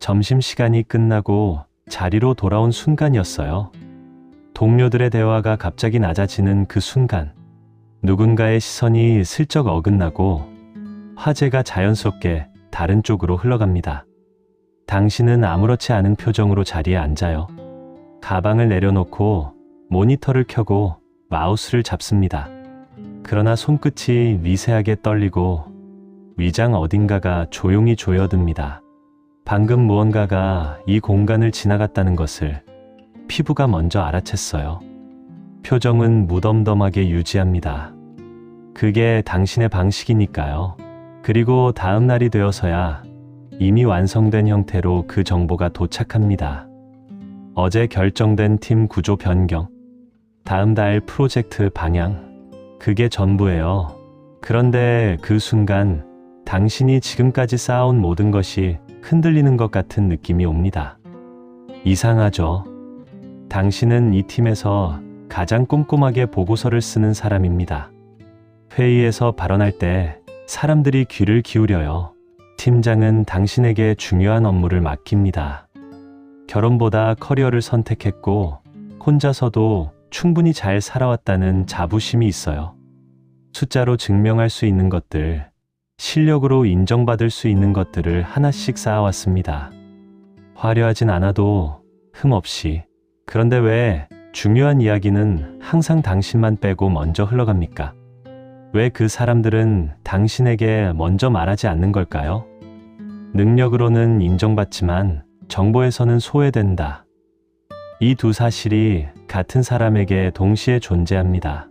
점심시간이 끝나고 자리로 돌아온 순간이었어요. 동료들의 대화가 갑자기 낮아지는 그 순간, 누군가의 시선이 슬쩍 어긋나고 화제가 자연스럽게 다른 쪽으로 흘러갑니다. 당신은 아무렇지 않은 표정으로 자리에 앉아요. 가방을 내려놓고 모니터를 켜고 마우스를 잡습니다. 그러나 손끝이 미세하게 떨리고 위장 어딘가가 조용히 조여듭니다. 방금 무언가가 이 공간을 지나갔다는 것을 피부가 먼저 알아챘어요. 표정은 무덤덤하게 유지합니다. 그게 당신의 방식이니까요. 그리고 다음 날이 되어서야 이미 완성된 형태로 그 정보가 도착합니다. 어제 결정된 팀 구조 변경, 다음 달 프로젝트 방향, 그게 전부예요. 그런데 그 순간 당신이 지금까지 쌓아온 모든 것이 흔들리는 것 같은 느낌이 옵니다. 이상하죠? 당신은 이 팀에서 가장 꼼꼼하게 보고서를 쓰는 사람입니다. 회의에서 발언할 때 사람들이 귀를 기울여요. 팀장은 당신에게 중요한 업무를 맡깁니다. 결혼보다 커리어를 선택했고 혼자서도 충분히 잘 살아왔다는 자부심이 있어요. 숫자로 증명할 수 있는 것들, 실력으로 인정받을 수 있는 것들을 하나씩 쌓아왔습니다. 화려하진 않아도 흠없이. 그런데 왜 중요한 이야기는 항상 당신만 빼고 먼저 흘러갑니까? 왜 그 사람들은 당신에게 먼저 말하지 않는 걸까요? 능력으로는 인정받지만 정보에서는 소외된다. 이 두 사실이 같은 사람에게 동시에 존재합니다.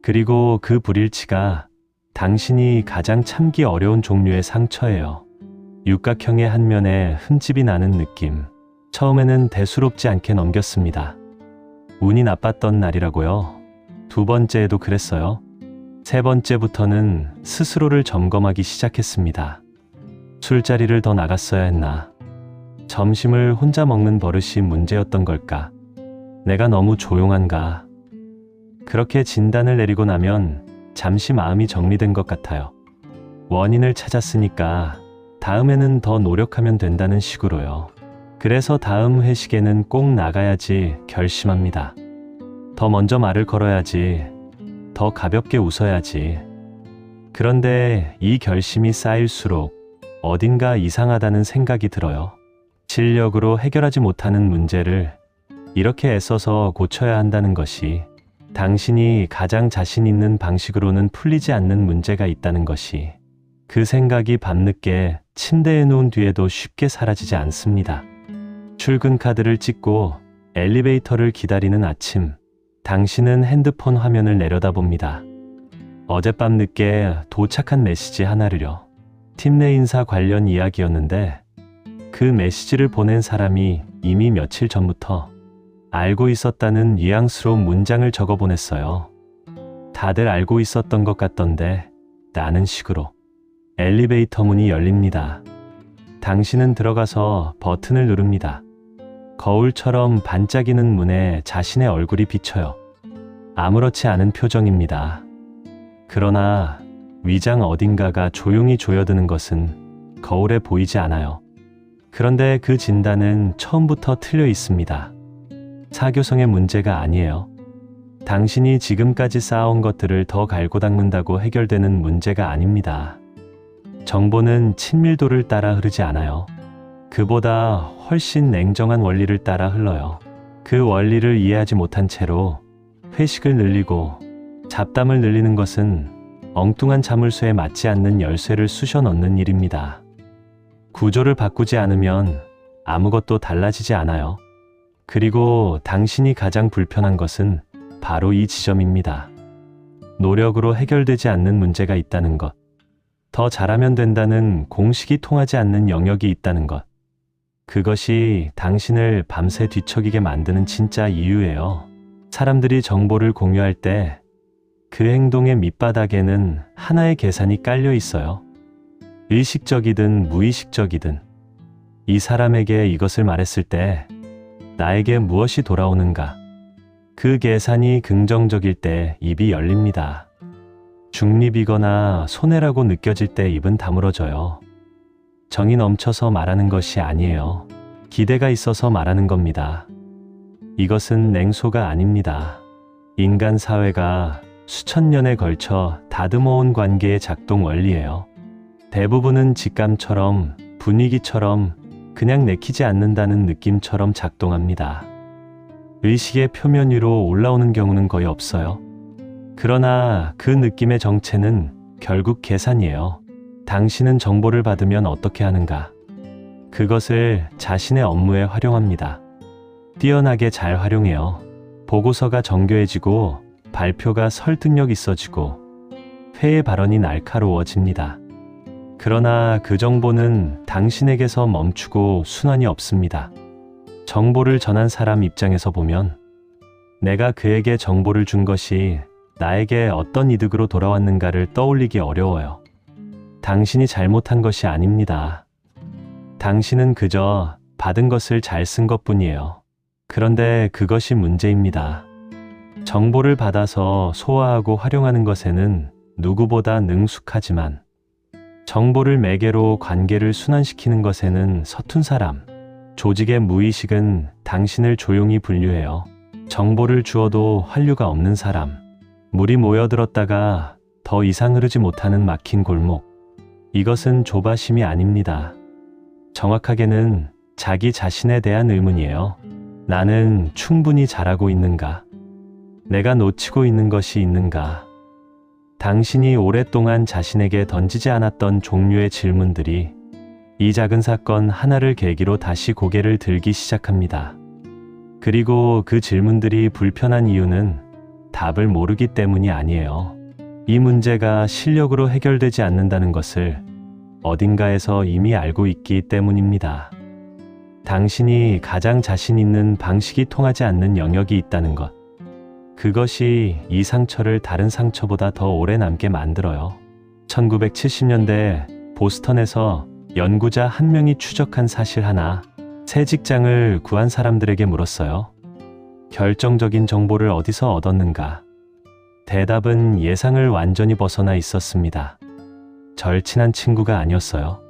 그리고 그 불일치가 당신이 가장 참기 어려운 종류의 상처예요. 육각형의 한 면에 흠집이 나는 느낌. 처음에는 대수롭지 않게 넘겼습니다. 운이 나빴던 날이라고요. 두 번째에도 그랬어요. 세 번째부터는 스스로를 점검하기 시작했습니다. 술자리를 더 나갔어야 했나? 점심을 혼자 먹는 버릇이 문제였던 걸까? 내가 너무 조용한가? 그렇게 진단을 내리고 나면 잠시 마음이 정리된 것 같아요. 원인을 찾았으니까 다음에는 더 노력하면 된다는 식으로요. 그래서 다음 회식에는 꼭 나가야지 결심합니다. 더 먼저 말을 걸어야지. 더 가볍게 웃어야지. 그런데 이 결심이 쌓일수록 어딘가 이상하다는 생각이 들어요. 실력으로 해결하지 못하는 문제를 이렇게 애써서 고쳐야 한다는 것이, 당신이 가장 자신 있는 방식으로는 풀리지 않는 문제가 있다는 것이, 그 생각이 밤늦게 침대에 누운 뒤에도 쉽게 사라지지 않습니다. 출근 카드를 찍고 엘리베이터를 기다리는 아침, 당신은 핸드폰 화면을 내려다봅니다. 어젯밤 늦게 도착한 메시지 하나를요. 팀 내 인사 관련 이야기였는데 그 메시지를 보낸 사람이 이미 며칠 전부터 알고 있었다는 뉘앙스러운 문장을 적어 보냈어요. 다들 알고 있었던 것 같던데 라는 식으로. 엘리베이터 문이 열립니다. 당신은 들어가서 버튼을 누릅니다. 거울처럼 반짝이는 문에 자신의 얼굴이 비쳐요. 아무렇지 않은 표정입니다. 그러나 위장 어딘가가 조용히 조여드는 것은 거울에 보이지 않아요. 그런데 그 진단은 처음부터 틀려 있습니다. 사교성의 문제가 아니에요. 당신이 지금까지 쌓아온 것들을 더 갈고 닦는다고 해결되는 문제가 아닙니다. 정보는 친밀도를 따라 흐르지 않아요. 그보다 훨씬 냉정한 원리를 따라 흘러요. 그 원리를 이해하지 못한 채로 회식을 늘리고 잡담을 늘리는 것은 엉뚱한 자물쇠에 맞지 않는 열쇠를 쑤셔 넣는 일입니다. 구조를 바꾸지 않으면 아무것도 달라지지 않아요. 그리고 당신이 가장 불편한 것은 바로 이 지점입니다. 노력으로 해결되지 않는 문제가 있다는 것. 더 잘하면 된다는 공식이 통하지 않는 영역이 있다는 것. 그것이 당신을 밤새 뒤척이게 만드는 진짜 이유예요. 사람들이 정보를 공유할 때 그 행동의 밑바닥에는 하나의 계산이 깔려 있어요. 의식적이든 무의식적이든 이 사람에게 이것을 말했을 때 나에게 무엇이 돌아오는가? 그 계산이 긍정적일 때 입이 열립니다. 중립이거나 손해라고 느껴질 때 입은 다물어져요. 정이 넘쳐서 말하는 것이 아니에요. 기대가 있어서 말하는 겁니다. 이것은 냉소가 아닙니다. 인간 사회가 수천 년에 걸쳐 다듬어온 관계의 작동 원리예요. 대부분은 직감처럼, 분위기처럼, 그냥 내키지 않는다는 느낌처럼 작동합니다. 의식의 표면 위로 올라오는 경우는 거의 없어요. 그러나 그 느낌의 정체는 결국 계산이에요. 당신은 정보를 받으면 어떻게 하는가? 그것을 자신의 업무에 활용합니다. 뛰어나게 잘 활용해요. 보고서가 정교해지고 발표가 설득력 있어지고 회의 발언이 날카로워집니다. 그러나 그 정보는 당신에게서 멈추고 순환이 없습니다. 정보를 전한 사람 입장에서 보면 내가 그에게 정보를 준 것이 나에게 어떤 이득으로 돌아왔는가를 떠올리기 어려워요. 당신이 잘못한 것이 아닙니다. 당신은 그저 받은 것을 잘 쓴 것뿐이에요. 그런데 그것이 문제입니다. 정보를 받아서 소화하고 활용하는 것에는 누구보다 능숙하지만 정보를 매개로 관계를 순환시키는 것에는 서툰 사람, 조직의 무의식은 당신을 조용히 분류해요. 정보를 주어도 환류가 없는 사람, 물이 모여들었다가 더 이상 흐르지 못하는 막힌 골목. 이것은 조바심이 아닙니다. 정확하게는 자기 자신에 대한 의문이에요. 나는 충분히 잘하고 있는가? 내가 놓치고 있는 것이 있는가? 당신이 오랫동안 자신에게 던지지 않았던 종류의 질문들이 이 작은 사건 하나를 계기로 다시 고개를 들기 시작합니다. 그리고 그 질문들이 불편한 이유는 답을 모르기 때문이 아니에요. 이 문제가 실력으로 해결되지 않는다는 것을 어딘가에서 이미 알고 있기 때문입니다. 당신이 가장 자신 있는 방식이 통하지 않는 영역이 있다는 것. 그것이 이 상처를 다른 상처보다 더 오래 남게 만들어요. 1970년대 보스턴에서 연구자 한 명이 추적한 사실 하나, 새 직장을 구한 사람들에게 물었어요. 결정적인 정보를 어디서 얻었는가? 대답은 예상을 완전히 벗어나 있었습니다. 절친한 친구가 아니었어요.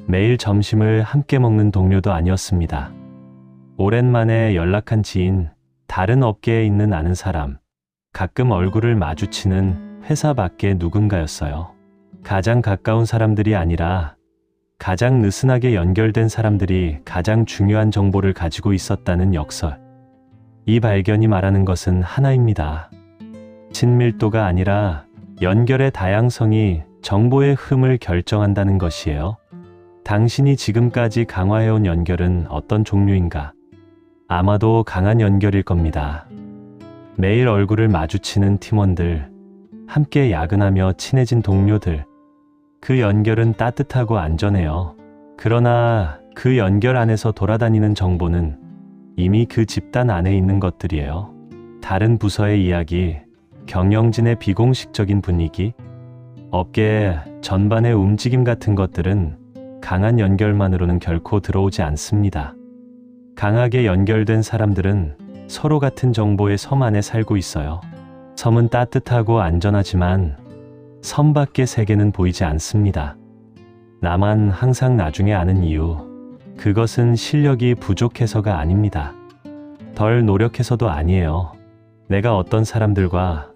매일 점심을 함께 먹는 동료도 아니었습니다. 오랜만에 연락한 지인, 다른 업계에 있는 아는 사람, 가끔 얼굴을 마주치는 회사 밖의 누군가였어요. 가장 가까운 사람들이 아니라 가장 느슨하게 연결된 사람들이 가장 중요한 정보를 가지고 있었다는 역설. 이 발견이 말하는 것은 하나입니다. 친밀도가 아니라 연결의 다양성이 정보의 흠을 결정한다는 것이에요. 당신이 지금까지 강화해온 연결은 어떤 종류인가? 아마도 강한 연결일 겁니다. 매일 얼굴을 마주치는 팀원들, 함께 야근하며 친해진 동료들. 그 연결은 따뜻하고 안전해요. 그러나 그 연결 안에서 돌아다니는 정보는 이미 그 집단 안에 있는 것들이에요. 다른 부서의 이야기, 경영진의 비공식적인 분위기, 업계 전반의 움직임 같은 것들은 강한 연결만으로는 결코 들어오지 않습니다. 강하게 연결된 사람들은 서로 같은 정보의 섬 안에 살고 있어요. 섬은 따뜻하고 안전하지만 섬 밖의 세계는 보이지 않습니다. 나만 항상 나중에 아는 이유, 그것은 실력이 부족해서가 아닙니다. 덜 노력해서도 아니에요. 내가 어떤 사람들과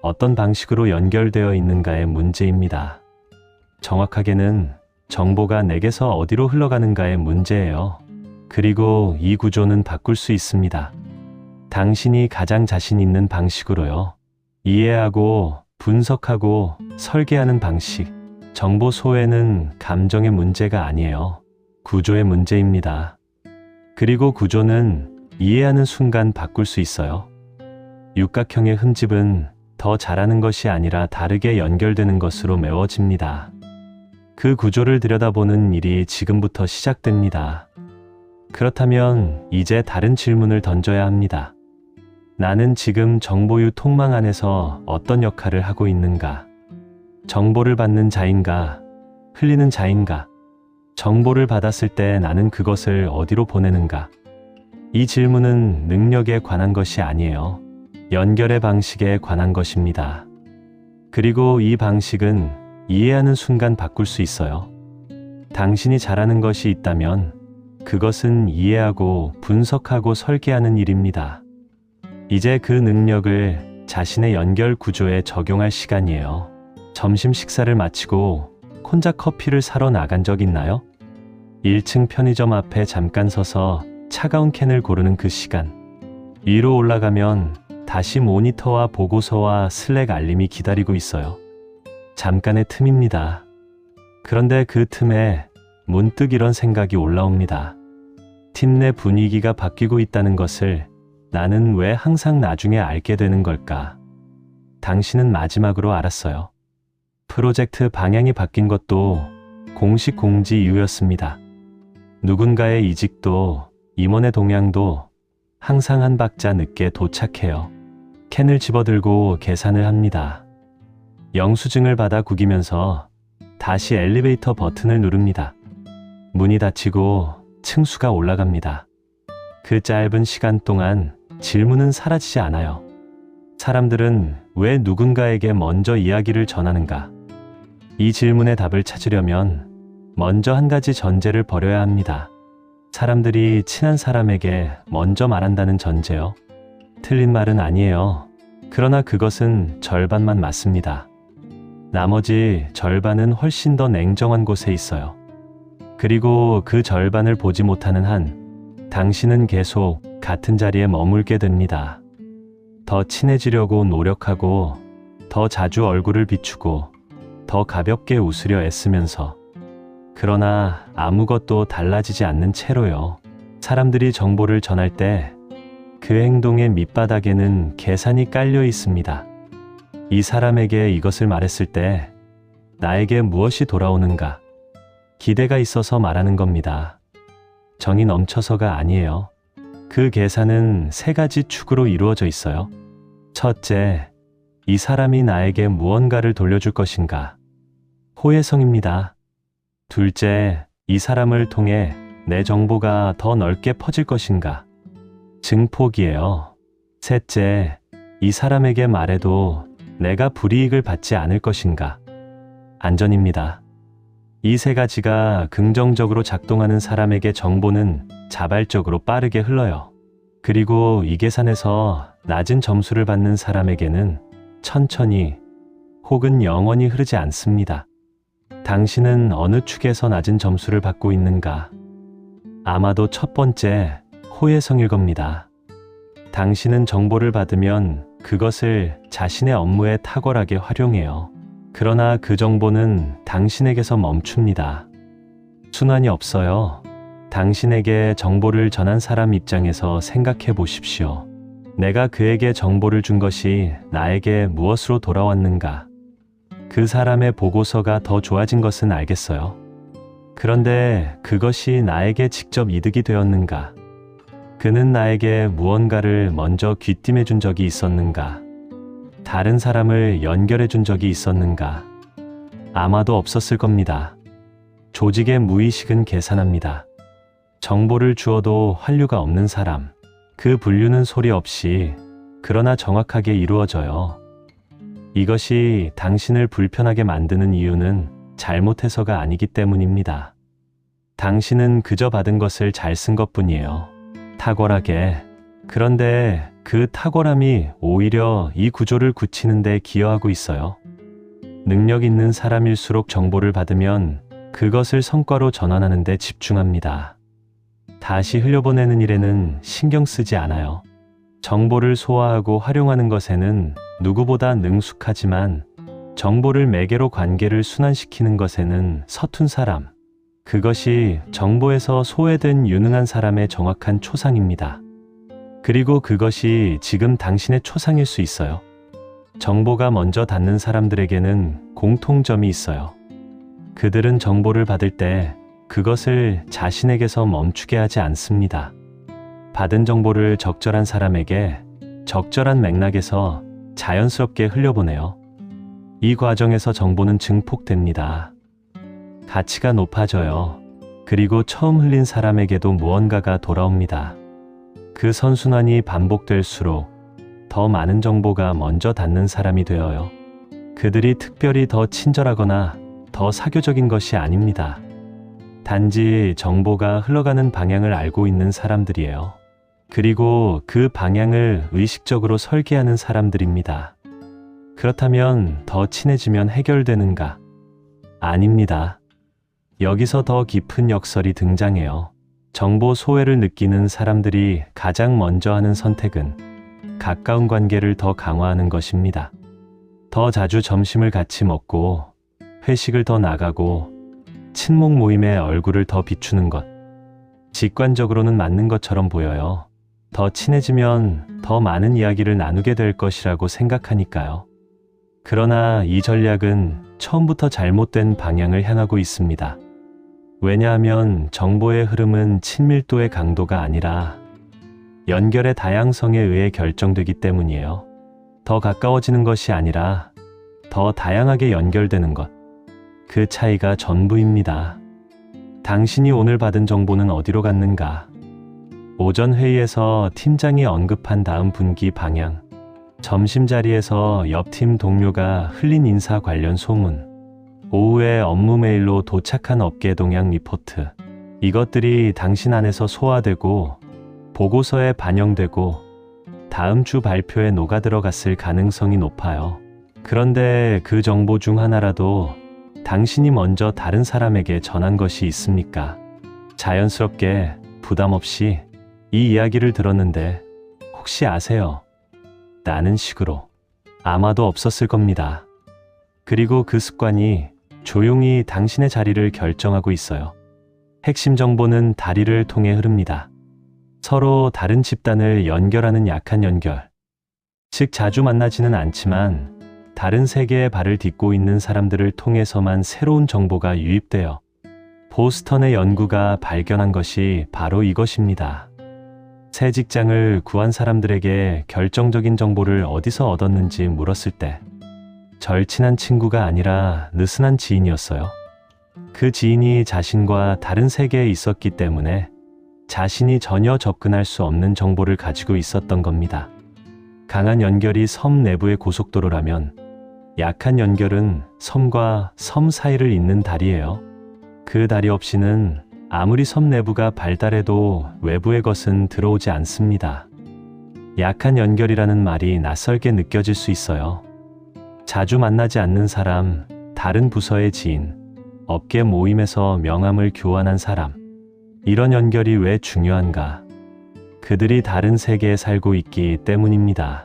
어떤 방식으로 연결되어 있는가의 문제입니다. 정확하게는 정보가 내게서 어디로 흘러가는가의 문제예요. 그리고 이 구조는 바꿀 수 있습니다. 당신이 가장 자신 있는 방식으로요. 이해하고 분석하고 설계하는 방식. 정보 소외는 감정의 문제가 아니에요. 구조의 문제입니다. 그리고 구조는 이해하는 순간 바꿀 수 있어요. 육각형의 흠집은 더 잘하는 것이 아니라 다르게 연결되는 것으로 메워집니다. 그 구조를 들여다보는 일이 지금부터 시작됩니다. 그렇다면 이제 다른 질문을 던져야 합니다. 나는 지금 정보유 통망 안에서 어떤 역할을 하고 있는가? 정보를 받는 자인가? 흘리는 자인가? 정보를 받았을 때 나는 그것을 어디로 보내는가? 이 질문은 능력에 관한 것이 아니에요. 연결의 방식에 관한 것입니다. 그리고 이 방식은 이해하는 순간 바꿀 수 있어요. 당신이 잘하는 것이 있다면 그것은 이해하고 분석하고 설계하는 일입니다. 이제 그 능력을 자신의 연결 구조에 적용할 시간이에요. 점심 식사를 마치고 혼자 커피를 사러 나간 적 있나요? 1층 편의점 앞에 잠깐 서서 차가운 캔을 고르는 그 시간. 위로 올라가면 다시 모니터와 보고서와 슬랙 알림이 기다리고 있어요. 잠깐의 틈입니다. 그런데 그 틈에 문득 이런 생각이 올라옵니다. 팀 내 분위기가 바뀌고 있다는 것을 나는 왜 항상 나중에 알게 되는 걸까? 당신은 마지막으로 알았어요. 프로젝트 방향이 바뀐 것도 공식 공지 이후였습니다. 누군가의 이직도 임원의 동향도 항상 한 박자 늦게 도착해요. 캔을 집어들고 계산을 합니다. 영수증을 받아 구기면서 다시 엘리베이터 버튼을 누릅니다. 문이 닫히고 층수가 올라갑니다. 그 짧은 시간 동안 질문은 사라지지 않아요. 사람들은 왜 누군가에게 먼저 이야기를 전하는가? 이 질문의 답을 찾으려면 먼저 한 가지 전제를 버려야 합니다. 사람들이 친한 사람에게 먼저 말한다는 전제요. 틀린 말은 아니에요. 그러나 그것은 절반만 맞습니다. 나머지 절반은 훨씬 더 냉정한 곳에 있어요. 그리고 그 절반을 보지 못하는 한 당신은 계속 같은 자리에 머물게 됩니다. 더 친해지려고 노력하고 더 자주 얼굴을 비추고 더 가볍게 웃으려 애쓰면서 그러나 아무것도 달라지지 않는 채로요. 사람들이 정보를 전할 때 그 행동의 밑바닥에는 계산이 깔려 있습니다. 이 사람에게 이것을 말했을 때 나에게 무엇이 돌아오는가? 기대가 있어서 말하는 겁니다. 정이 넘쳐서가 아니에요. 그 계산은 세 가지 축으로 이루어져 있어요. 첫째, 이 사람이 나에게 무언가를 돌려줄 것인가? 호혜성입니다. 둘째, 이 사람을 통해 내 정보가 더 넓게 퍼질 것인가? 증폭이에요. 셋째, 이 사람에게 말해도 내가 불이익을 받지 않을 것인가? 안전입니다. 이 세 가지가 긍정적으로 작동하는 사람에게 정보는 자발적으로 빠르게 흘러요. 그리고 이 계산에서 낮은 점수를 받는 사람에게는 천천히 혹은 영원히 흐르지 않습니다. 당신은 어느 축에서 낮은 점수를 받고 있는가? 아마도 첫 번째, 호혜성일 겁니다. 당신은 정보를 받으면 그것을 자신의 업무에 탁월하게 활용해요. 그러나 그 정보는 당신에게서 멈춥니다. 순환이 없어요. 당신에게 정보를 전한 사람 입장에서 생각해 보십시오. 내가 그에게 정보를 준 것이 나에게 무엇으로 돌아왔는가? 그 사람의 보고서가 더 좋아진 것은 알겠어요. 그런데 그것이 나에게 직접 이득이 되었는가? 그는 나에게 무언가를 먼저 귀띔해 준 적이 있었는가? 다른 사람을 연결해 준 적이 있었는가? 아마도 없었을 겁니다. 조직의 무의식은 계산합니다. 정보를 주어도 환류가 없는 사람, 그 분류는 소리 없이 그러나 정확하게 이루어져요. 이것이 당신을 불편하게 만드는 이유는 잘못해서가 아니기 때문입니다. 당신은 그저 받은 것을 잘 쓴 것뿐이에요. 탁월하게. 그런데 그 탁월함이 오히려 이 구조를 굳히는 데 기여하고 있어요. 능력 있는 사람일수록 정보를 받으면 그것을 성과로 전환하는 데 집중합니다. 다시 흘려보내는 일에는 신경 쓰지 않아요. 정보를 소화하고 활용하는 것에는 누구보다 능숙하지만 정보를 매개로 관계를 순환시키는 것에는 서툰 사람, 그것이 정보에서 소외된 유능한 사람의 정확한 초상입니다. 그리고 그것이 지금 당신의 초상일 수 있어요. 정보가 먼저 닿는 사람들에게는 공통점이 있어요. 그들은 정보를 받을 때 그것을 자신에게서 멈추게 하지 않습니다. 받은 정보를 적절한 사람에게 적절한 맥락에서 자연스럽게 흘려보내요. 이 과정에서 정보는 증폭됩니다. 가치가 높아져요. 그리고 처음 흘린 사람에게도 무언가가 돌아옵니다. 그 선순환이 반복될수록 더 많은 정보가 먼저 닿는 사람이 되어요. 그들이 특별히 더 친절하거나 더 사교적인 것이 아닙니다. 단지 정보가 흘러가는 방향을 알고 있는 사람들이에요. 그리고 그 방향을 의식적으로 설계하는 사람들입니다. 그렇다면 더 친해지면 해결되는가? 아닙니다. 여기서 더 깊은 역설이 등장해요. 정보 소외를 느끼는 사람들이 가장 먼저 하는 선택은 가까운 관계를 더 강화하는 것입니다. 더 자주 점심을 같이 먹고 회식을 더 나가고 친목 모임에 얼굴을 더 비추는 것. 직관적으로는 맞는 것처럼 보여요. 더 친해지면 더 많은 이야기를 나누게 될 것이라고 생각하니까요. 그러나 이 전략은 처음부터 잘못된 방향을 향하고 있습니다. 왜냐하면 정보의 흐름은 친밀도의 강도가 아니라 연결의 다양성에 의해 결정되기 때문이에요. 더 가까워지는 것이 아니라 더 다양하게 연결되는 것. 그 차이가 전부입니다. 당신이 오늘 받은 정보는 어디로 갔는가? 오전 회의에서 팀장이 언급한 다음 분기 방향, 점심자리에서 옆팀 동료가 흘린 인사 관련 소문, 오후에 업무 메일로 도착한 업계 동향 리포트. 이것들이 당신 안에서 소화되고 보고서에 반영되고 다음 주 발표에 녹아들어갔을 가능성이 높아요. 그런데 그 정보 중 하나라도 당신이 먼저 다른 사람에게 전한 것이 있습니까? 자연스럽게 부담 없이 이 이야기를 들었는데 혹시 아세요? 나는 식으로 아마도 없었을 겁니다. 그리고 그 습관이 조용히 당신의 자리를 결정하고 있어요. 핵심 정보는 다리를 통해 흐릅니다. 서로 다른 집단을 연결하는 약한 연결. 즉 자주 만나지는 않지만 다른 세계에 발을 딛고 있는 사람들을 통해서만 새로운 정보가 유입되어 보스턴의 연구가 발견한 것이 바로 이것입니다. 새 직장을 구한 사람들에게 결정적인 정보를 어디서 얻었는지 물었을 때 절친한 친구가 아니라 느슨한 지인이었어요. 그 지인이 자신과 다른 세계에 있었기 때문에 자신이 전혀 접근할 수 없는 정보를 가지고 있었던 겁니다. 강한 연결이 섬 내부의 고속도로라면 약한 연결은 섬과 섬 사이를 잇는 다리예요. 그 다리 없이는 아무리 섬 내부가 발달해도 외부의 것은 들어오지 않습니다. 약한 연결이라는 말이 낯설게 느껴질 수 있어요. 자주 만나지 않는 사람, 다른 부서의 지인, 업계 모임에서 명함을 교환한 사람. 이런 연결이 왜 중요한가? 그들이 다른 세계에 살고 있기 때문입니다.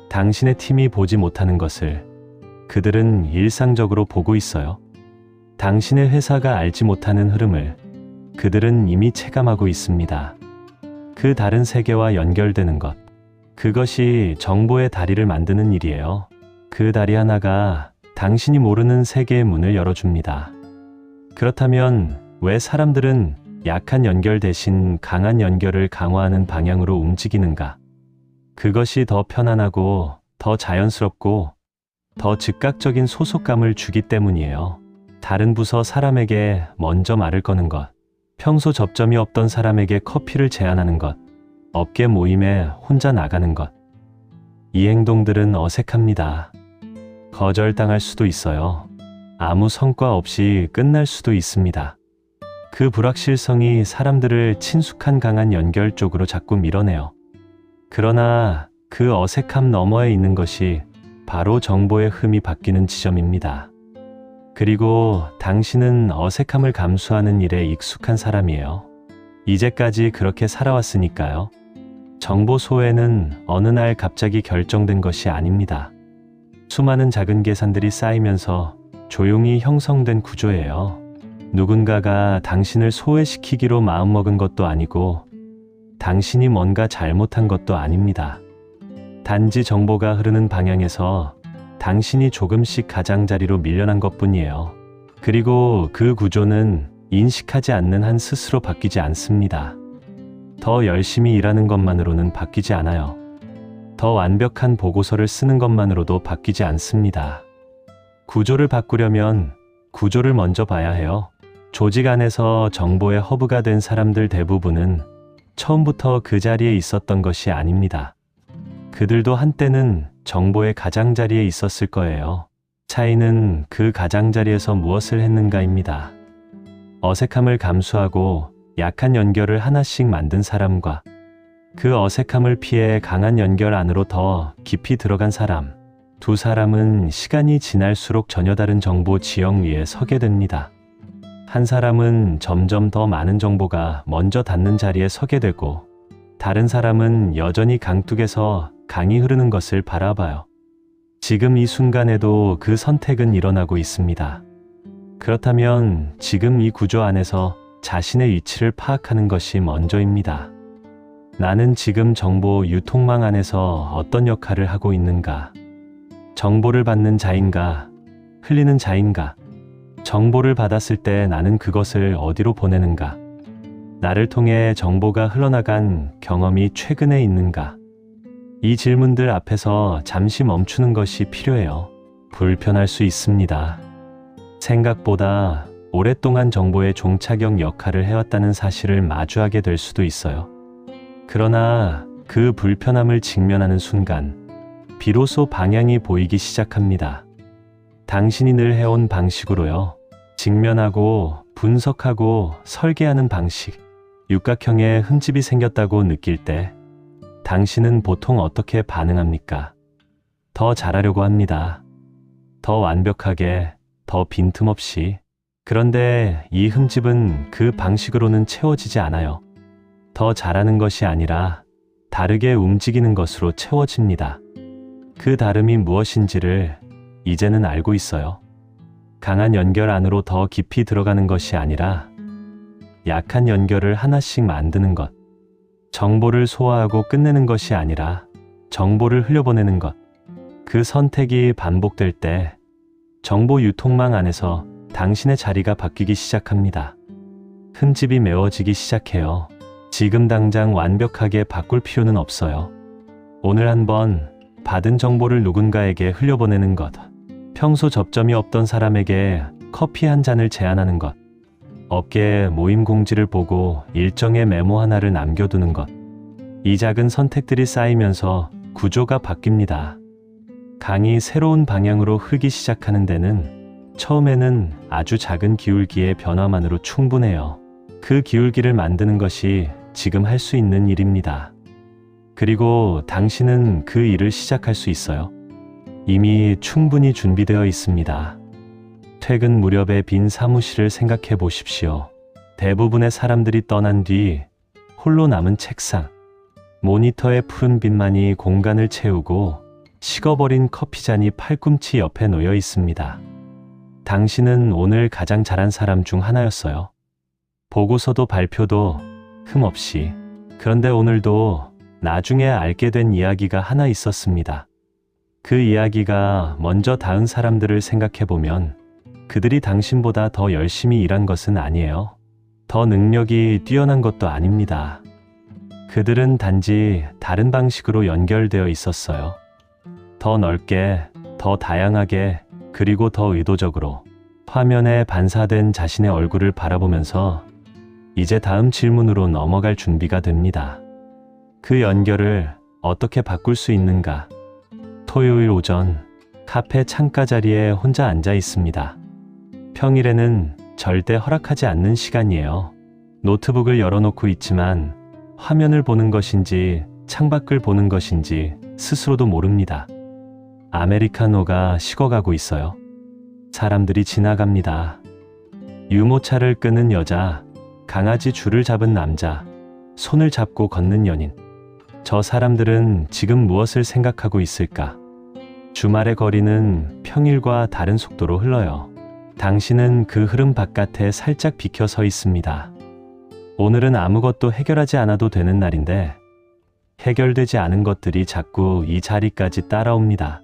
당신의 팀이 보지 못하는 것을 그들은 일상적으로 보고 있어요. 당신의 회사가 알지 못하는 흐름을 그들은 이미 체감하고 있습니다. 그 다른 세계와 연결되는 것. 그것이 정보의 다리를 만드는 일이에요. 그 다리 하나가 당신이 모르는 세계의 문을 열어줍니다. 그렇다면 왜 사람들은 약한 연결 대신 강한 연결을 강화하는 방향으로 움직이는가? 그것이 더 편안하고 더 자연스럽고 더 즉각적인 소속감을 주기 때문이에요. 다른 부서 사람에게 먼저 말을 거는 것, 평소 접점이 없던 사람에게 커피를 제안하는 것, 업계 모임에 혼자 나가는 것. 이 행동들은 어색합니다. 거절당할 수도 있어요. 아무 성과 없이 끝날 수도 있습니다. 그 불확실성이 사람들을 친숙한 강한 연결 쪽으로 자꾸 밀어내요. 그러나 그 어색함 너머에 있는 것이 바로 정보의 흠이 바뀌는 지점입니다. 그리고 당신은 어색함을 감수하는 일에 익숙한 사람이에요. 이제까지 그렇게 살아왔으니까요. 정보 소외는 어느 날 갑자기 결정된 것이 아닙니다. 수많은 작은 계산들이 쌓이면서 조용히 형성된 구조예요. 누군가가 당신을 소외시키기로 마음먹은 것도 아니고 당신이 뭔가 잘못한 것도 아닙니다. 단지 정보가 흐르는 방향에서 당신이 조금씩 가장자리로 밀려난 것뿐이에요. 그리고 그 구조는 인식하지 않는 한 스스로 바뀌지 않습니다. 더 열심히 일하는 것만으로는 바뀌지 않아요. 더 완벽한 보고서를 쓰는 것만으로도 바뀌지 않습니다. 구조를 바꾸려면 구조를 먼저 봐야 해요. 조직 안에서 정보의 허브가 된 사람들 대부분은 처음부터 그 자리에 있었던 것이 아닙니다. 그들도 한때는 정보의 가장자리에 있었을 거예요. 차이는 그 가장자리에서 무엇을 했는가입니다. 어색함을 감수하고 약한 연결을 하나씩 만든 사람과 그 어색함을 피해 강한 연결 안으로 더 깊이 들어간 사람. 두 사람은 시간이 지날수록 전혀 다른 정보 지형 위에 서게 됩니다. 한 사람은 점점 더 많은 정보가 먼저 닿는 자리에 서게 되고, 다른 사람은 여전히 강둑에서 강이 흐르는 것을 바라봐요. 지금 이 순간에도 그 선택은 일어나고 있습니다. 그렇다면 지금 이 구조 안에서 자신의 위치를 파악하는 것이 먼저입니다. 나는 지금 정보 유통망 안에서 어떤 역할을 하고 있는가? 정보를 받는 자인가? 흘리는 자인가? 정보를 받았을 때 나는 그것을 어디로 보내는가? 나를 통해 정보가 흘러나간 경험이 최근에 있는가? 이 질문들 앞에서 잠시 멈추는 것이 필요해요. 불편할 수 있습니다. 생각보다 오랫동안 정보의 종착역 역할을 해왔다는 사실을 마주하게 될 수도 있어요. 그러나 그 불편함을 직면하는 순간 비로소 방향이 보이기 시작합니다. 당신이 늘 해온 방식으로요. 직면하고 분석하고 설계하는 방식, 육각형의 흠집이 생겼다고 느낄 때 당신은 보통 어떻게 반응합니까? 더 잘하려고 합니다. 더 완벽하게, 더 빈틈없이. 그런데 이 흠집은 그 방식으로는 채워지지 않아요. 더 잘하는 것이 아니라 다르게 움직이는 것으로 채워집니다. 그 다름이 무엇인지를 이제는 알고 있어요. 강한 연결 안으로 더 깊이 들어가는 것이 아니라 약한 연결을 하나씩 만드는 것. 정보를 소화하고 끝내는 것이 아니라 정보를 흘려보내는 것. 그 선택이 반복될 때 정보 유통망 안에서 당신의 자리가 바뀌기 시작합니다. 흠집이 메워지기 시작해요. 지금 당장 완벽하게 바꿀 필요는 없어요. 오늘 한번 받은 정보를 누군가에게 흘려보내는 것. 평소 접점이 없던 사람에게 커피 한 잔을 제안하는 것. 업계 모임 공지를 보고 일정의 메모 하나를 남겨두는 것. 이 작은 선택들이 쌓이면서 구조가 바뀝니다. 강이 새로운 방향으로 흐르기 시작하는 데는 처음에는 아주 작은 기울기의 변화만으로 충분해요. 그 기울기를 만드는 것이 지금 할 수 있는 일입니다. 그리고 당신은 그 일을 시작할 수 있어요. 이미 충분히 준비되어 있습니다. 퇴근 무렵의 빈 사무실을 생각해 보십시오. 대부분의 사람들이 떠난 뒤 홀로 남은 책상, 모니터의 푸른 빛만이 공간을 채우고 식어버린 커피잔이 팔꿈치 옆에 놓여 있습니다. 당신은 오늘 가장 잘한 사람 중 하나였어요. 보고서도 발표도 흠없이. 그런데 오늘도 나중에 알게 된 이야기가 하나 있었습니다. 그 이야기가 먼저 닿은 사람들을 생각해보면 그들이 당신보다 더 열심히 일한 것은 아니에요. 더 능력이 뛰어난 것도 아닙니다. 그들은 단지 다른 방식으로 연결되어 있었어요. 더 넓게, 더 다양하게, 그리고 더 의도적으로. 화면에 반사된 자신의 얼굴을 바라보면서 이제 다음 질문으로 넘어갈 준비가 됩니다. 그 연결을 어떻게 바꿀 수 있는가? 토요일 오전 카페 창가 자리에 혼자 앉아 있습니다. 평일에는 절대 허락하지 않는 시간이에요. 노트북을 열어놓고 있지만 화면을 보는 것인지 창밖을 보는 것인지 스스로도 모릅니다. 아메리카노가 식어가고 있어요. 사람들이 지나갑니다. 유모차를 끄는 여자, 강아지 줄을 잡은 남자, 손을 잡고 걷는 연인. 저 사람들은 지금 무엇을 생각하고 있을까? 주말의 거리는 평일과 다른 속도로 흘러요. 당신은 그 흐름 바깥에 살짝 비켜 서 있습니다. 오늘은 아무것도 해결하지 않아도 되는 날인데 해결되지 않은 것들이 자꾸 이 자리까지 따라옵니다.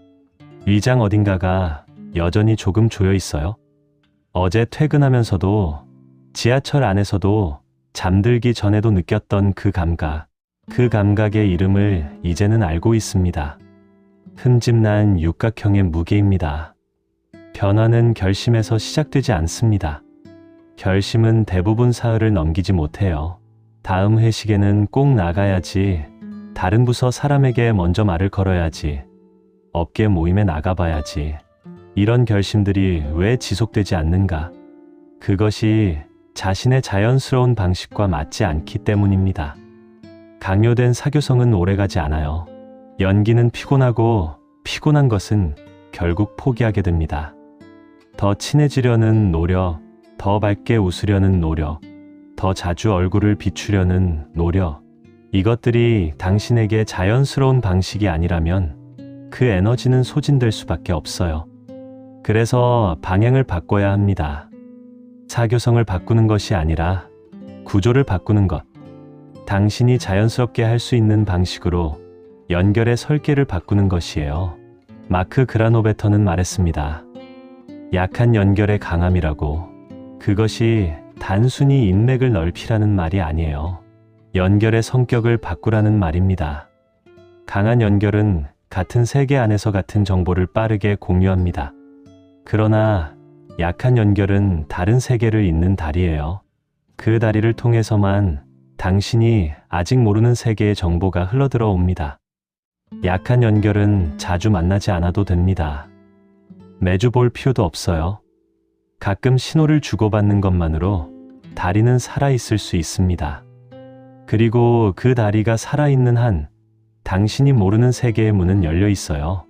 위장 어딘가가 여전히 조금 조여 있어요. 어제 퇴근하면서도 지하철 안에서도 잠들기 전에도 느꼈던 그 감각, 그 감각의 이름을 이제는 알고 있습니다. 흠집난 육각형의 무게입니다. 변화는 결심에서 시작되지 않습니다. 결심은 대부분 사흘을 넘기지 못해요. 다음 회식에는 꼭 나가야지, 다른 부서 사람에게 먼저 말을 걸어야지, 업계 모임에 나가봐야지. 이런 결심들이 왜 지속되지 않는가? 그것이 자신의 자연스러운 방식과 맞지 않기 때문입니다. 강요된 사교성은 오래가지 않아요. 연기는 피곤하고 피곤한 것은 결국 포기하게 됩니다. 더 친해지려는 노력, 더 밝게 웃으려는 노력, 더 자주 얼굴을 비추려는 노력, 이것들이 당신에게 자연스러운 방식이 아니라면 그 에너지는 소진될 수밖에 없어요. 그래서 방향을 바꿔야 합니다. 사교성을 바꾸는 것이 아니라 구조를 바꾸는 것. 당신이 자연스럽게 할 수 있는 방식으로 연결의 설계를 바꾸는 것이에요. 마크 그라노베터는 말했습니다. 약한 연결의 강함이라고. 그것이 단순히 인맥을 넓히라는 말이 아니에요. 연결의 성격을 바꾸라는 말입니다. 강한 연결은 같은 세계 안에서 같은 정보를 빠르게 공유합니다. 그러나 약한 연결은 다른 세계를 잇는 다리예요. 그 다리를 통해서만 당신이 아직 모르는 세계의 정보가 흘러들어 옵니다. 약한 연결은 자주 만나지 않아도 됩니다. 매주 볼 필요도 없어요. 가끔 신호를 주고받는 것만으로 다리는 살아있을 수 있습니다. 그리고 그 다리가 살아있는 한 당신이 모르는 세계의 문은 열려 있어요.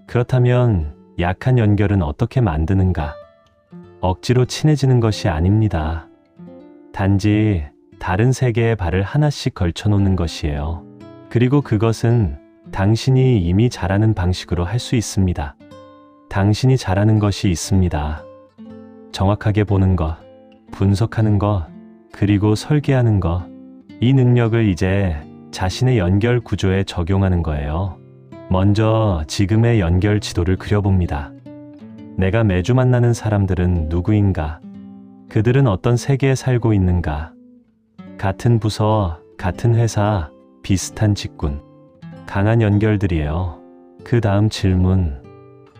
그렇다면 약한 연결은 어떻게 만드는가? 억지로 친해지는 것이 아닙니다. 단지 다른 세계에 발을 하나씩 걸쳐놓는 것이에요. 그리고 그것은 당신이 이미 잘하는 방식으로 할 수 있습니다. 당신이 잘하는 것이 있습니다. 정확하게 보는 것, 분석하는 것, 그리고 설계하는 것. 이 능력을 이제 자신의 연결 구조에 적용하는 거예요. 먼저 지금의 연결 지도를 그려봅니다. 내가 매주 만나는 사람들은 누구인가? 그들은 어떤 세계에 살고 있는가? 같은 부서, 같은 회사, 비슷한 직군. 강한 연결들이에요. 그 다음 질문.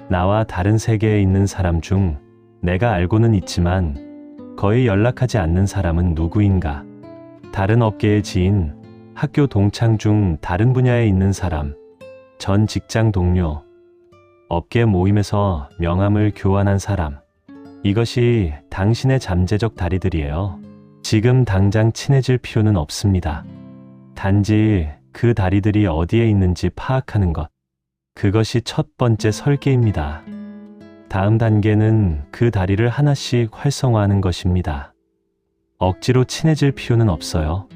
나와 다른 세계에 있는 사람 중 내가 알고는 있지만 거의 연락하지 않는 사람은 누구인가? 다른 업계의 지인, 학교 동창 중 다른 분야에 있는 사람, 전 직장 동료, 업계 모임에서 명함을 교환한 사람. 이것이 당신의 잠재적 다리들이에요. 지금 당장 친해질 필요는 없습니다. 단지 그 다리들이 어디에 있는지 파악하는 것. 그것이 첫 번째 설계입니다. 다음 단계는 그 다리를 하나씩 활성화하는 것입니다. 억지로 친해질 필요는 없어요.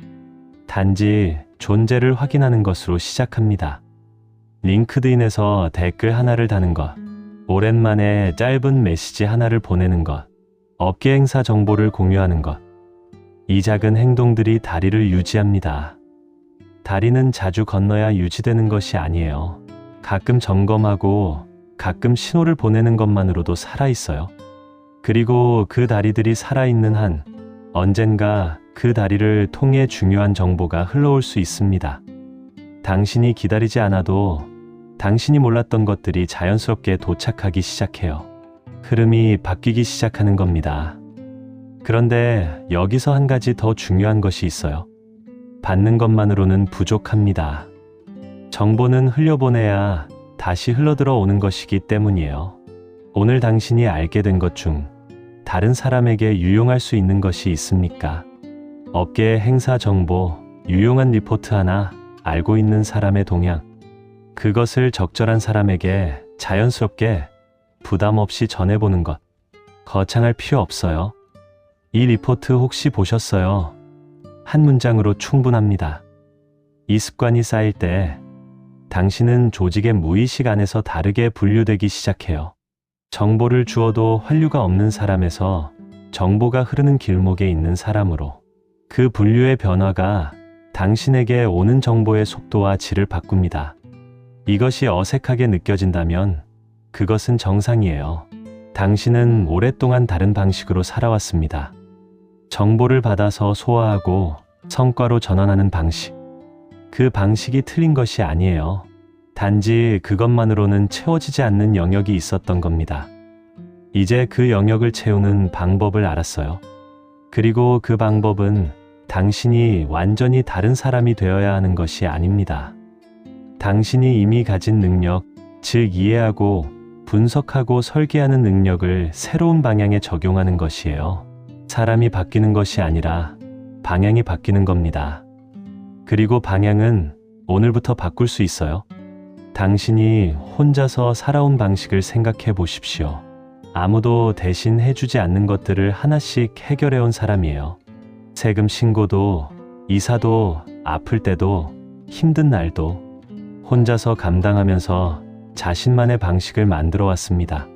단지 존재를 확인하는 것으로 시작합니다. 링크드인에서 댓글 하나를 다는 것, 오랜만에 짧은 메시지 하나를 보내는 것, 업계 행사 정보를 공유하는 것. 이 작은 행동들이 다리를 유지합니다. 다리는 자주 건너야 유지되는 것이 아니에요. 가끔 점검하고 가끔 신호를 보내는 것만으로도 살아있어요. 그리고 그 다리들이 살아있는 한 언젠가 그 다리를 통해 중요한 정보가 흘러올 수 있습니다. 당신이 기다리지 않아도 당신이 몰랐던 것들이 자연스럽게 도착하기 시작해요. 흐름이 바뀌기 시작하는 겁니다. 그런데 여기서 한 가지 더 중요한 것이 있어요. 받는 것만으로는 부족합니다. 정보는 흘려보내야 다시 흘러들어 오는 것이기 때문이에요. 오늘 당신이 알게 된 것 중 다른 사람에게 유용할 수 있는 것이 있습니까? 업계의 행사 정보, 유용한 리포트 하나, 알고 있는 사람의 동향. 그것을 적절한 사람에게 자연스럽게 부담 없이 전해보는 것. 거창할 필요 없어요. 이 리포트 혹시 보셨어요? 한 문장으로 충분합니다. 이 습관이 쌓일 때 당신은 조직의 무의식 안에서 다르게 분류되기 시작해요. 정보를 주어도 환류가 없는 사람에서 정보가 흐르는 길목에 있는 사람으로. 그 분류의 변화가 당신에게 오는 정보의 속도와 질을 바꿉니다. 이것이 어색하게 느껴진다면 그것은 정상이에요. 당신은 오랫동안 다른 방식으로 살아왔습니다. 정보를 받아서 소화하고 성과로 전환하는 방식. 그 방식이 틀린 것이 아니에요. 단지 그것만으로는 채워지지 않는 영역이 있었던 겁니다. 이제 그 영역을 채우는 방법을 알았어요. 그리고 그 방법은 당신이 완전히 다른 사람이 되어야 하는 것이 아닙니다. 당신이 이미 가진 능력, 즉 이해하고 분석하고 설계하는 능력을 새로운 방향에 적용하는 것이에요. 사람이 바뀌는 것이 아니라 방향이 바뀌는 겁니다. 그리고 방향은 오늘부터 바꿀 수 있어요. 당신이 혼자서 살아온 방식을 생각해 보십시오. 아무도 대신 해주지 않는 것들을 하나씩 해결해온 사람이에요. 세금 신고도, 이사도, 아플 때도, 힘든 날도 혼자서 감당하면서 자신만의 방식을 만들어 왔습니다.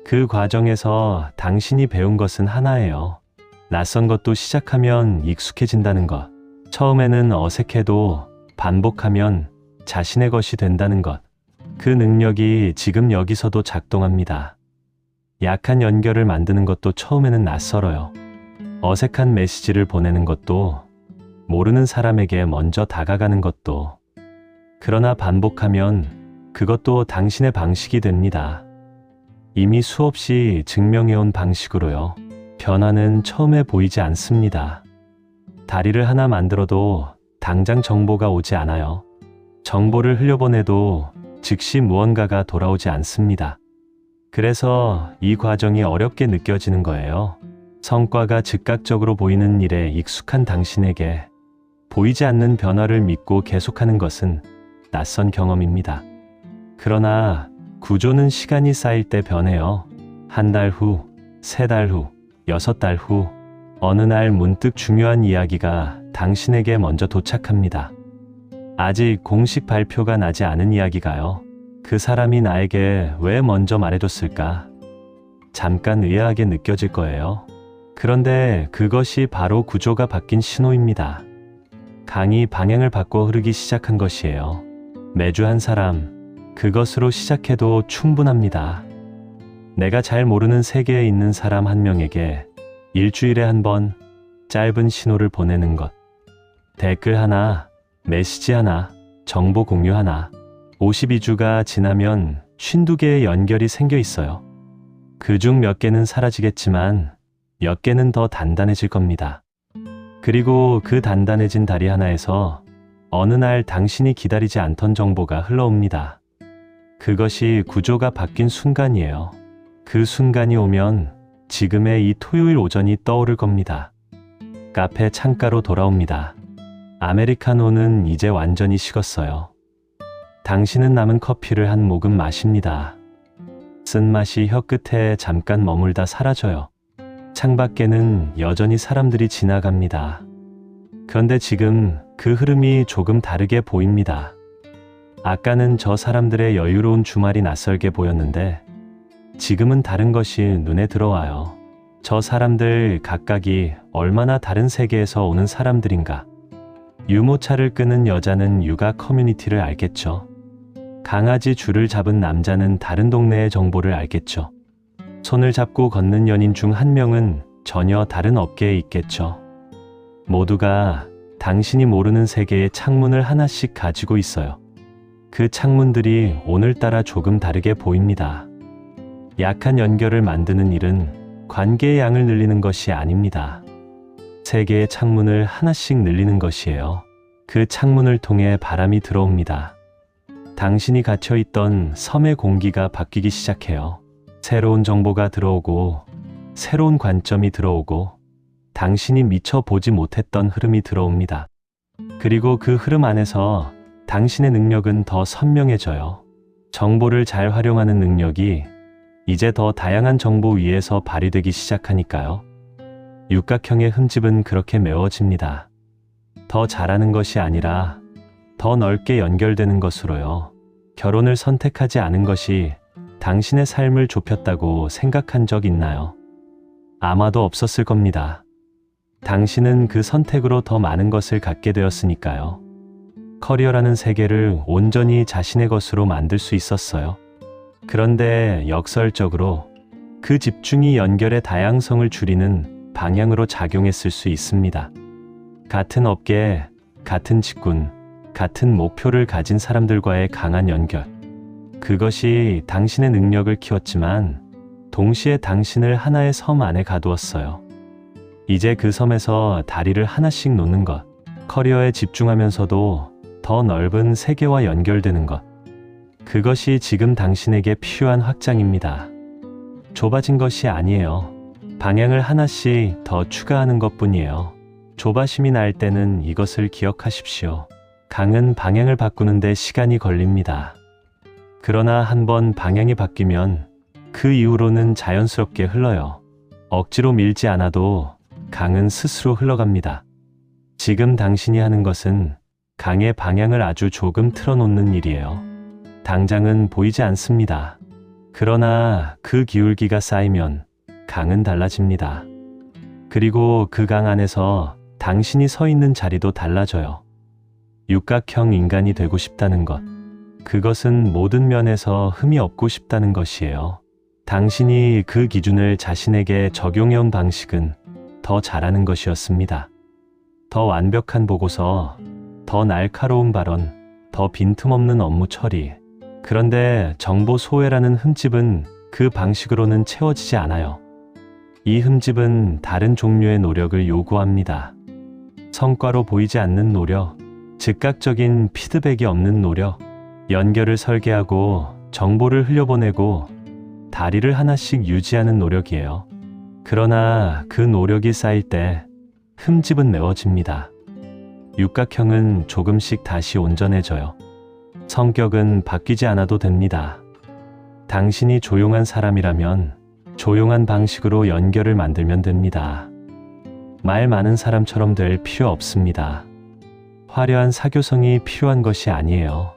그 과정에서 당신이 배운 것은 하나예요. 낯선 것도 시작하면 익숙해진다는 것. 처음에는 어색해도 반복하면 자신의 것이 된다는 것. 그 능력이 지금 여기서도 작동합니다. 약한 연결을 만드는 것도 처음에는 낯설어요. 어색한 메시지를 보내는 것도, 모르는 사람에게 먼저 다가가는 것도. 그러나 반복하면 그것도 당신의 방식이 됩니다. 이미 수없이 증명해온 방식으로요. 변화는 처음에 보이지 않습니다. 다리를 하나 만들어도 당장 정보가 오지 않아요. 정보를 흘려보내도 즉시 무언가가 돌아오지 않습니다. 그래서 이 과정이 어렵게 느껴지는 거예요. 성과가 즉각적으로 보이는 일에 익숙한 당신에게 보이지 않는 변화를 믿고 계속하는 것은 낯선 경험입니다. 그러나 구조는 시간이 쌓일 때 변해요. 한 달 후, 3달 후, 6달 후, 어느 날 문득 중요한 이야기가 당신에게 먼저 도착합니다. 아직 공식 발표가 나지 않은 이야기가요. 그 사람이 나에게 왜 먼저 말해줬을까? 잠깐 의아하게 느껴질 거예요. 그런데 그것이 바로 구조가 바뀐 신호입니다. 강이 방향을 바꿔 흐르기 시작한 것이에요. 매주 한 사람, 그것으로 시작해도 충분합니다. 내가 잘 모르는 세계에 있는 사람 한 명에게 일주일에 한 번 짧은 신호를 보내는 것. 댓글 하나, 메시지 하나, 정보 공유 하나. 52주가 지나면 52개의 연결이 생겨 있어요. 그중 몇 개는 사라지겠지만 몇 개는 더 단단해질 겁니다. 그리고 그 단단해진 다리 하나에서 어느 날 당신이 기다리지 않던 정보가 흘러옵니다. 그것이 구조가 바뀐 순간이에요. 그 순간이 오면 지금의 이 토요일 오전이 떠오를 겁니다. 카페 창가로 돌아옵니다. 아메리카노는 이제 완전히 식었어요. 당신은 남은 커피를 한 모금 마십니다. 쓴맛이 혀끝에 잠깐 머물다 사라져요. 창밖에는 여전히 사람들이 지나갑니다. 그런데 지금 그 흐름이 조금 다르게 보입니다. 아까는 저 사람들의 여유로운 주말이 낯설게 보였는데 지금은 다른 것이 눈에 들어와요. 저 사람들 각각이 얼마나 다른 세계에서 오는 사람들인가. 유모차를 끄는 여자는 육아 커뮤니티를 알겠죠. 강아지 줄을 잡은 남자는 다른 동네의 정보를 알겠죠. 손을 잡고 걷는 연인 중 한 명은 전혀 다른 업계에 있겠죠. 모두가 당신이 모르는 세계의 창문을 하나씩 가지고 있어요. 그 창문들이 오늘따라 조금 다르게 보입니다. 약한 연결을 만드는 일은 관계의 양을 늘리는 것이 아닙니다. 세계의 창문을 하나씩 늘리는 것이에요. 그 창문을 통해 바람이 들어옵니다. 당신이 갇혀있던 섬의 공기가 바뀌기 시작해요. 새로운 정보가 들어오고, 새로운 관점이 들어오고, 당신이 미처 보지 못했던 흐름이 들어옵니다. 그리고 그 흐름 안에서 당신의 능력은 더 선명해져요. 정보를 잘 활용하는 능력이 이제 더 다양한 정보 위에서 발휘되기 시작하니까요. 육각형의 흠집은 그렇게 메워집니다. 더 잘하는 것이 아니라 더 넓게 연결되는 것으로요. 결혼을 선택하지 않은 것이 당신의 삶을 좁혔다고 생각한 적 있나요? 아마도 없었을 겁니다. 당신은 그 선택으로 더 많은 것을 갖게 되었으니까요. 커리어라는 세계를 온전히 자신의 것으로 만들 수 있었어요. 그런데 역설적으로 그 집중이 연결의 다양성을 줄이는 방향으로 작용했을 수 있습니다. 같은 업계, 같은 직군, 같은 목표를 가진 사람들과의 강한 연결. 그것이 당신의 능력을 키웠지만 동시에 당신을 하나의 섬 안에 가두었어요. 이제 그 섬에서 다리를 하나씩 놓는 것, 커리어에 집중하면서도 더 넓은 세계와 연결되는 것. 그것이 지금 당신에게 필요한 확장입니다. 좁아진 것이 아니에요. 방향을 하나씩 더 추가하는 것뿐이에요. 조바심이 날 때는 이것을 기억하십시오. 강은 방향을 바꾸는데 시간이 걸립니다. 그러나 한번 방향이 바뀌면 그 이후로는 자연스럽게 흘러요. 억지로 밀지 않아도 강은 스스로 흘러갑니다. 지금 당신이 하는 것은 강의 방향을 아주 조금 틀어놓는 일이에요. 당장은 보이지 않습니다. 그러나 그 기울기가 쌓이면 강은 달라집니다. 그리고 그 강 안에서 당신이 서 있는 자리도 달라져요. 육각형 인간이 되고 싶다는 것. 그것은 모든 면에서 흠이 없고 싶다는 것이에요. 당신이 그 기준을 자신에게 적용해온 방식은 더 잘하는 것이었습니다. 더 완벽한 보고서, 더 날카로운 발언, 더 빈틈없는 업무 처리. 그런데 정보 소외라는 흠집은 그 방식으로는 채워지지 않아요. 이 흠집은 다른 종류의 노력을 요구합니다. 성과로 보이지 않는 노력, 즉각적인 피드백이 없는 노력, 연결을 설계하고 정보를 흘려보내고 다리를 하나씩 유지하는 노력이에요. 그러나 그 노력이 쌓일 때 흠집은 메워집니다. 육각형은 조금씩 다시 온전해져요. 성격은 바뀌지 않아도 됩니다. 당신이 조용한 사람이라면 조용한 방식으로 연결을 만들면 됩니다. 말 많은 사람처럼 될 필요 없습니다. 화려한 사교성이 필요한 것이 아니에요.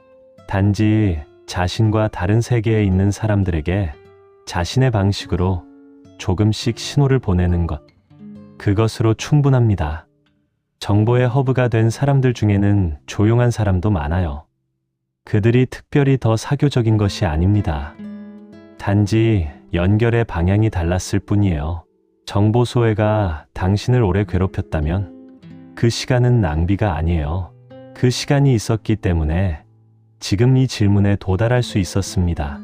단지 자신과 다른 세계에 있는 사람들에게 자신의 방식으로 조금씩 신호를 보내는 것. 그것으로 충분합니다. 정보의 허브가 된 사람들 중에는 조용한 사람도 많아요. 그들이 특별히 더 사교적인 것이 아닙니다. 단지 연결의 방향이 달랐을 뿐이에요. 정보 소외가 당신을 오래 괴롭혔다면 그 시간은 낭비가 아니에요. 그 시간이 있었기 때문에 지금 이 질문에 도달할 수 있었습니다.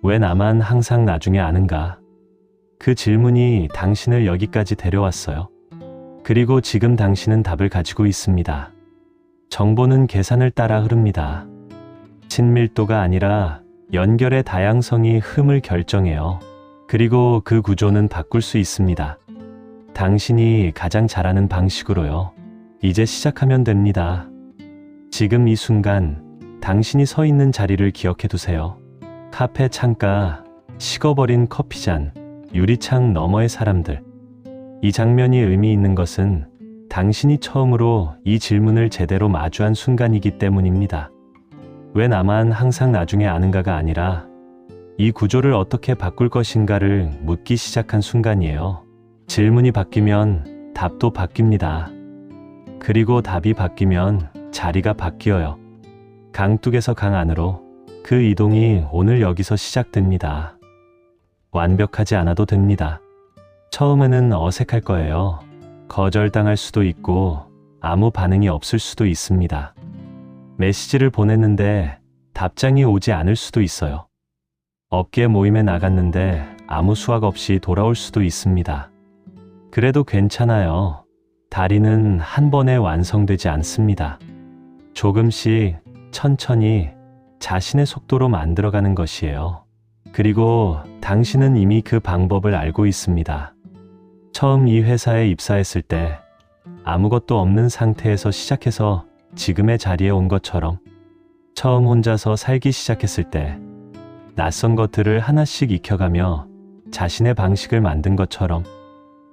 왜 나만 항상 나중에 아는가? 그 질문이 당신을 여기까지 데려왔어요. 그리고 지금 당신은 답을 가지고 있습니다. 정보는 계산을 따라 흐릅니다. 친밀도가 아니라 연결의 다양성이 흠을 결정해요. 그리고 그 구조는 바꿀 수 있습니다. 당신이 가장 잘하는 방식으로요. 이제 시작하면 됩니다. 지금 이 순간 당신이 서 있는 자리를 기억해 두세요. 카페 창가, 식어버린 커피잔, 유리창 너머의 사람들. 이 장면이 의미 있는 것은 당신이 처음으로 이 질문을 제대로 마주한 순간이기 때문입니다. 왜 나만 항상 나중에 아는가가 아니라 이 구조를 어떻게 바꿀 것인가를 묻기 시작한 순간이에요. 질문이 바뀌면 답도 바뀝니다. 그리고 답이 바뀌면 자리가 바뀌어요. 강둑에서 강 안으로 그 이동이 오늘 여기서 시작됩니다. 완벽하지 않아도 됩니다. 처음에는 어색할 거예요. 거절당할 수도 있고 아무 반응이 없을 수도 있습니다. 메시지를 보냈는데 답장이 오지 않을 수도 있어요. 업계 모임에 나갔는데 아무 수확 없이 돌아올 수도 있습니다. 그래도 괜찮아요. 다리는 한 번에 완성되지 않습니다. 조금씩 천천히 자신의 속도로 만들어가는 것이에요. 그리고 당신은 이미 그 방법을 알고 있습니다. 처음 이 회사에 입사했을 때 아무것도 없는 상태에서 시작해서 지금의 자리에 온 것처럼, 처음 혼자서 살기 시작했을 때 낯선 것들을 하나씩 익혀가며 자신의 방식을 만든 것처럼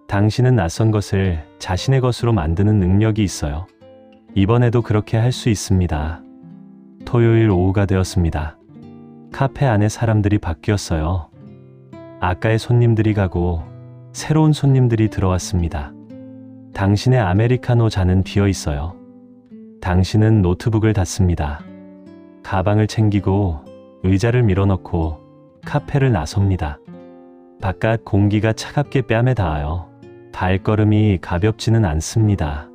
당신은 낯선 것을 자신의 것으로 만드는 능력이 있어요. 이번에도 그렇게 할 수 있습니다. 토요일 오후가 되었습니다. 카페 안에 사람들이 바뀌었어요. 아까의 손님들이 가고 새로운 손님들이 들어왔습니다. 당신의 아메리카노 잔은 비어 있어요. 당신은 노트북을 닫습니다. 가방을 챙기고 의자를 밀어넣고 카페를 나섭니다. 바깥 공기가 차갑게 뺨에 닿아요. 발걸음이 가볍지는 않습니다.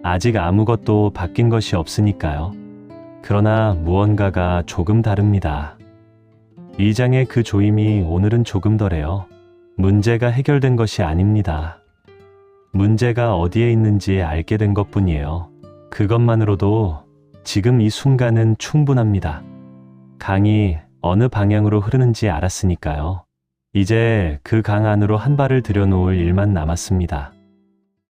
아직 아무것도 바뀐 것이 없으니까요. 그러나 무언가가 조금 다릅니다. 이 장의 그 조임이 오늘은 조금 덜해요. 문제가 해결된 것이 아닙니다. 문제가 어디에 있는지 알게 된 것뿐이에요. 그것만으로도 지금 이 순간은 충분합니다. 강이 어느 방향으로 흐르는지 알았으니까요. 이제 그 강 안으로 한 발을 들여놓을 일만 남았습니다.